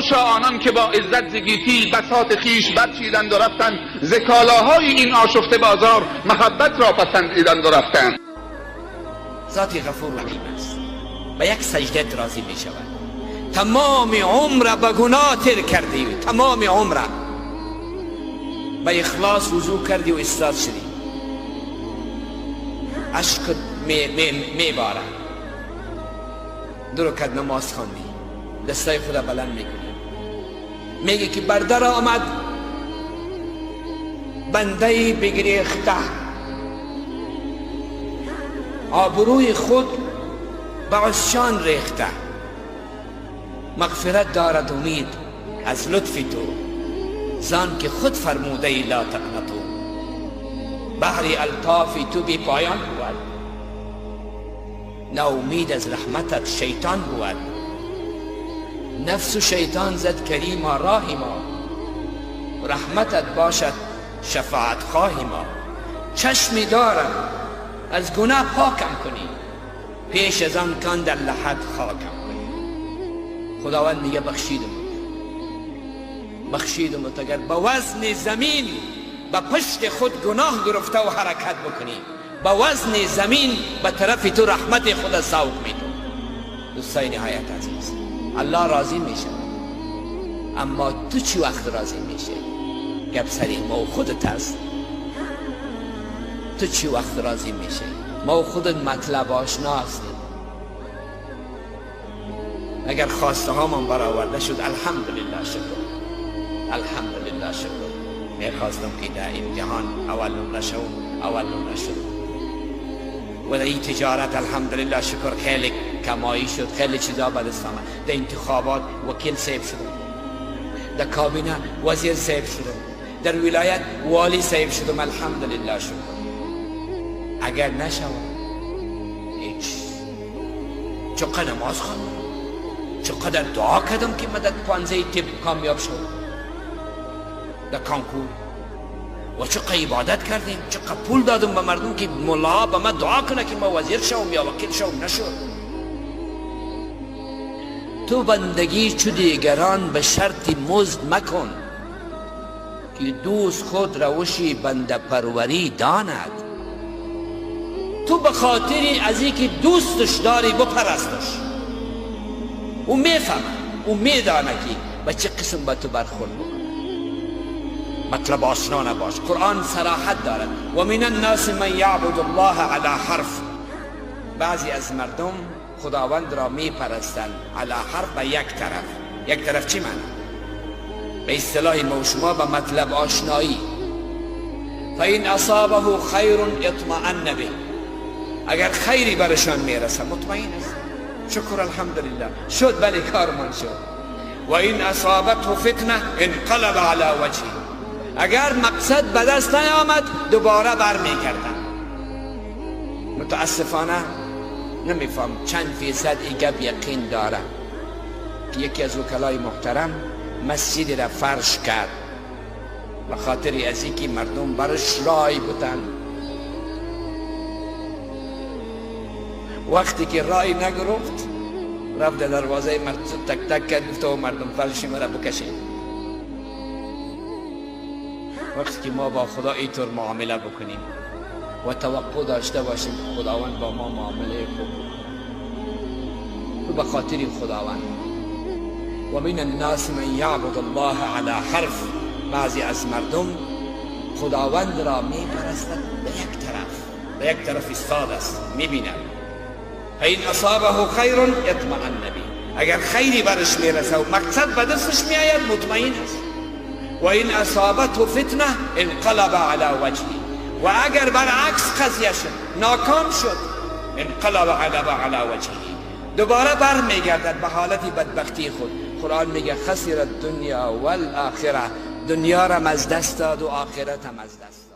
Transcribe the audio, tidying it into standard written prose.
خوشا آنان که با عزت ز گیتی بساط خویش برچیدند و رفتند، ز کالاهای این آشفته بازار محبت را پسندیدند و رفتند. ذاتی غفور رحیم است، به یک سجده راضی می شود. تمام عمر به گناه تیر کردی، تمام عمر به اخلاص وضو کردی و استاد شدی، عشقت می باره، دو رکعت نماز خواندی، دستای خدا بلند میکنی، میگی که بردر آمد بنده بگریخته، آبروی خود به عصیان ریخته، مغفرت دارد امید از لطف تو، زان که خود فرموده ای لا تقنطوا، بحر الطاف تو بی پایان بود، نه امید از رحمتت شیطان بود، نفس و شیطان زد کریما راهی ما، رحمتت باشد شفاعت خواهی ما، چشمی دارم از گناه پاکم کنی، پیش از آن کان در لحد خاکم کنی. خداوند میگه بخشیدمت اگر به وزن زمین به پشت خود گناه گرفته و حرکت بکنی، به وزن زمین به طرف تو رحمت خود سوق میدم. دوستای نهایت عزیز، الله راضی میشه، اما تو چی وقت راضی میشه؟ گپ سری ما و خودت هست. تو چی وقت راضی میشه؟ ما و خودت مطلب آشنا هستیم. اگر خواسته ها من برآورده شد الحمدلله شکر، الحمدلله شکر. میخواستم که در این جهان اول نمره شد، اول نمره شد، و در این تجارت الحمدلله شکر خیلی کمایی شد، خیلی چیزا به دست آمد. در انتخابات وکیل سیب شدم، در کابینه وزیر سیب شدم، در ولایت والی سیب شدم، الحمدلله شکر. اگر نشود هیچ. چقدر نماز خواندم، چقدر دعا کردم که مدد پانزه طب کامیاب شد در کانکور، و چقدر عبادت کردیم، چقدر پول دادم به مردم که ملا به من دعا کنه که ما وزیر شوم یا وکیل شوم، نشد. تو بندگی چو دیگران به شرط مزد مکن، که دوست خود روشی بنده پروری داند. تو به خاطری از اینکه دوستش داری بپرستش، او میفهمه، او میدانه که به چه قسم با تو برخورد بکنه. مطلب آشنا نباش. قرآن صراحت دارد و من الناس من یعبد الله علی حرف. بعضی از مردم خداوند را میپرستند علی حرف، به یک طرف. یک طرف چی معنی؟ به اصطلاح ما و شما به مطلب آشنایی. فإن اصابه خیر اطمأن به، اگر خیری برشان میرسه مطمئن است، شکر الحمدلله شد، بله کارمان شد. و این اصابته فتنه انقلب علی وجهه، اگر مقصد به دست نیامد دوباره برمیگردن. متاسفانه نمیفهم چند فیصد این گپ یقین داره که یکی از وکلای محترم مسجد را فرش کرد به خاطر از اینکه مردم برش رای بودن. وقتی که رای نگرفت رفت در دروازه مسجد تک تک کرد، گفت و مردم فرش مرا بکشید. وقتی که ما با خدا اینطور معامله بکنیم و توقع داشته باشیم خداوند با ما معامله خوب تو به خاطر خداوند. و من الناس من یعبد الله علی حرف، بعضی از مردم خداوند را می پرستند به یک طرف، به یک طرف ایستاده است، میبینند. این اصابه خیر اطمأن به، اگر خیری برش میرسه و مقصد به دستش میآید مطمئن است. و این اصابته فتنه انقلب علی وجهه، و اگر برعکس قضیه شد، ناکام شد، انقلب علی وجهه، دوباره بر میگردد به حالت بدبختی خود. قرآن میگه خسر الدنیا والآخره، دنیا را از دست داد و آخرت هم از دست.